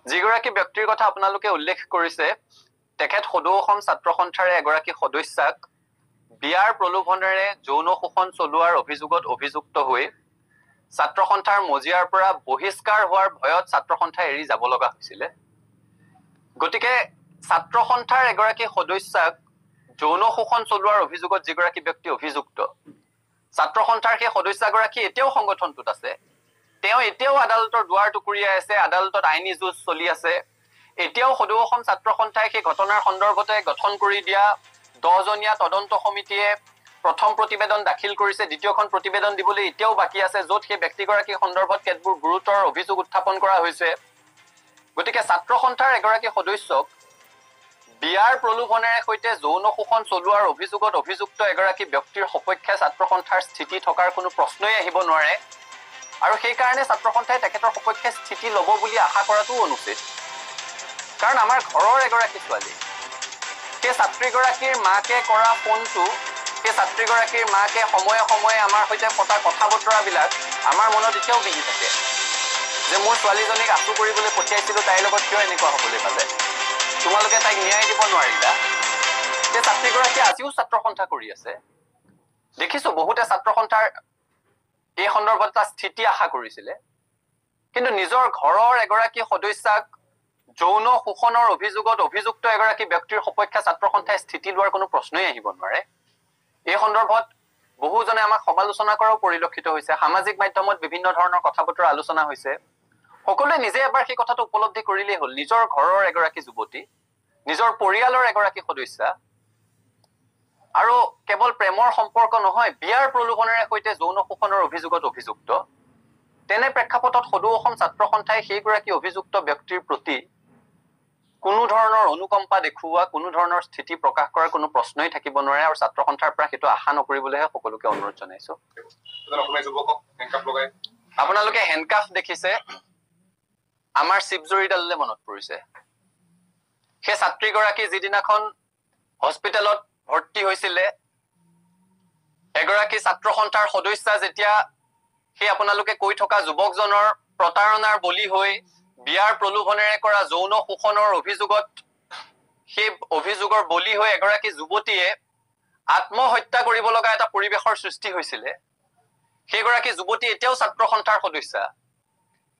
যিগৰাকী ব্যক্তিৰ কথা আপোনালোকে উল্লেখ কৰিছে তেখেত সদৌ অসম ছাত্ৰ সন্থাৰে এগৰাকী সদস্যাক বিয়াৰ প্ৰলোভনেৰে যৌন শোষণ চলোৱাৰ অভিযোগত অভিযুক্ত হৈ ছাত্ৰ সন্থাৰ মজিয়াৰ পৰা বহিষ্কাৰ হোৱাৰ ভয়ত ছাত্ৰ সন্থা এৰি যাব লগা হৈছিলে। গতিকে ছাত্ৰ সন্থাৰ এগৰাকী সদস্যাক যৌন শোষণ চলোৱাৰ অভিযোগত যিগৰাকী ব্যক্তি অভিযুক্ত, ছাত্ৰ সন্থাৰ সেই সদস্যগৰাকী এতিয়াও সংগঠনটোত আছে। তেওঁ এতিয়াও আদালতৰ দুৱাৰ টুকুৰিয়াই আছে, আদালতত আইনী যুঁজ চলি আছে। এতিয়াও সদৌ অসম ছাত্ৰ সন্থাই সেই ঘটনাৰ সন্দৰ্ভতে গঠন কৰি দিয়া 10জনীয়া তদন্ত সমিতিয়ে প্ৰথম প্ৰতিবেদন দাখিল কৰিছে, দ্বিতীয়খন প্ৰতিবেদন দিবলৈ এতিয়াও বাকী আছে, য'ত সেই ব্যক্তিগৰাকীৰ সন্দৰ্ভত কেতবোৰ গুৰুতৰ অভিযোগ উত্থাপন কৰা হৈছে। গতিকে ছাত্ৰ সন্থাৰ এগৰাকী সদস্যক বিয়াৰ প্ৰলোভনেৰে সৈতে যৌন শোষণ চলোৱাৰ অভিযোগত অভিযুক্ত এগৰাকী ব্যক্তিৰ সপক্ষে ছাত্ৰ সন্থাৰ স্থিতি থকাৰ কোনো প্ৰশ্নই আহিব নোৱাৰে। আৰু সেইকাৰণে ছাত্ৰ সন্থাই তেখেতৰ সপক্ষে স্থিতি ল'ব বুলি আশা কৰাটোও অনুচিত। কাৰণ আমাৰ ঘৰৰ এগৰাকী ছোৱালী, সেই ছাত্ৰীগৰাকীৰ মাকে কৰা ফোনটো, সেই ছাত্ৰীগৰাকীৰ মাকে সময়ে সময়ে আমাৰ সৈতে পতা কথা বতৰাবিলাক আমাৰ মনত এতিয়াও বিহি থাকে যে মোৰ ছোৱালীজনীক আঁচু কৰিবলৈ পঠিয়াইছিলোঁ, তাইৰ লগত কিয় এনেকুৱা হ'বলৈ পালে, তোমালোকে তাইক ন্যায় দিব নোৱাৰিলা। সেই ছাত্ৰীগৰাকীয়ে আজিও ছাত্ৰ সন্থা কৰি আছে। দেখিছো বহুতে ছাত্ৰ সন্থাৰ এই সন্দৰ্ভত এটা স্থিতি আশা কৰিছিলে, কিন্তু নিজৰ ঘৰৰ এগৰাকী সদস্যাক যৌন শোষণৰ অভিযোগত অভিযুক্ত এগৰাকী ব্যক্তিৰ সপক্ষে ছাত্ৰ সন্থাই স্থিতি লোৱাৰ কোনো প্ৰশ্নই আহিব নোৱাৰে। এই সন্দৰ্ভত বহুজনে আমাক সমালোচনা কৰাও পৰিলক্ষিত হৈছে। সামাজিক মাধ্যমত বিভিন্ন ধৰণৰ কথা বতৰা আলোচনা হৈছে। সকলোৱে নিজে এবাৰ সেই কথাটো উপলব্ধি কৰিলেই হ'ল, নিজৰ ঘৰৰ এগৰাকী যুৱতী, নিজৰ পৰিয়ালৰ এগৰাকী সদস্যা, আৰু কেৱল প্ৰেমৰ সম্পৰ্ক নহয়, বিয়াৰ প্ৰলোভনেৰে সৈতে যৌন শোষণৰ অভিযোগত অভিযুক্ত। তেনে প্ৰেক্ষাপটত সদৌ অসম ছাত্ৰ সন্থাই সেইগৰাকী অভিযুক্ত ব্যক্তিৰ প্ৰতি কোনো ধৰণৰ অনুকম্পা দেখুওৱা, কোনো ধৰণৰ স্থিতি প্ৰকাশ কৰাৰ কোনো প্ৰশ্নই থাকিব নোৱাৰে। আৰু ছাত্ৰ সন্থাৰ পৰা সেইটো আশা নকৰিবলৈহে সকলোকে অনুৰোধ জনাইছো। আপোনালোকে হেণ্ডকাফ দেখিছে, আমাৰ চিপজুৰিডাললৈ মনত পৰিছে। সেই ছাত্ৰীগৰাকী যিদিনাখন হস্পিটেলত ভৰ্তি হৈছিলে, এগৰাকী ছাত্ৰ সন্থাৰ সদস্যা যেতিয়া সেই আপোনালোকে কৈ থকা যুৱকজনৰ প্ৰতাৰণাৰ বলি হৈ বিয়াৰ প্ৰলোভনেৰে কৰা যৌন শোষণৰ অভিযোগত সেই অভিযোগৰ বলি হৈ এগৰাকী যুৱতীয়ে আত্মহত্যা কৰিব লগা এটা পৰিৱেশৰ সৃষ্টি হৈছিলে, সেইগৰাকী যুৱতী এতিয়াও ছাত্ৰ সন্থাৰ সদস্যা।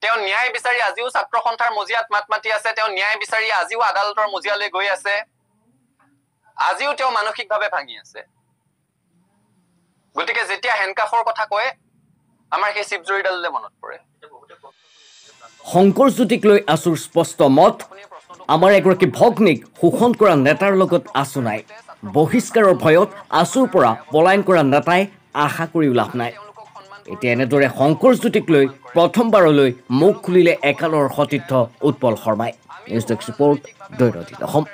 তেওঁ ন্যায় বিচাৰি আজিও ছাত্ৰ সন্থাৰ মজিয়াত মাত মাতি আছে, তেওঁ ন্যায় বিচাৰি আজিও আদালতৰ মজিয়ালৈ গৈ আছে, আজিও তেওঁ মানসিকভাৱে ভাঙি আছে। গতিকে যেতিয়া হেণ্ডকাফৰ কথা কয়, আমাৰ সেই চিপজুৰিডাললৈ মনত পৰে। শংকৰজ্যোতিক লৈ আছুৰ স্পষ্ট মত, আমাৰ এগৰাকী ভগ্নীক শোষণ কৰা নেতাৰ লগত আছু নাই। বহিষ্কাৰৰ ভয়ত আছুৰ পৰা পলায়ন কৰা নেতাই আশা কৰিও লাভ নাই। এতিয়া এনেদৰে শংকৰজ্যোতিক লৈ প্ৰথমবাৰলৈ মুখ খুলিলে একালৰ সতীৰ্থ উৎপল শৰ্মাই। নিউজ ডেস্ক ৰিপৰ্ট, দৈনন্দিন অসম।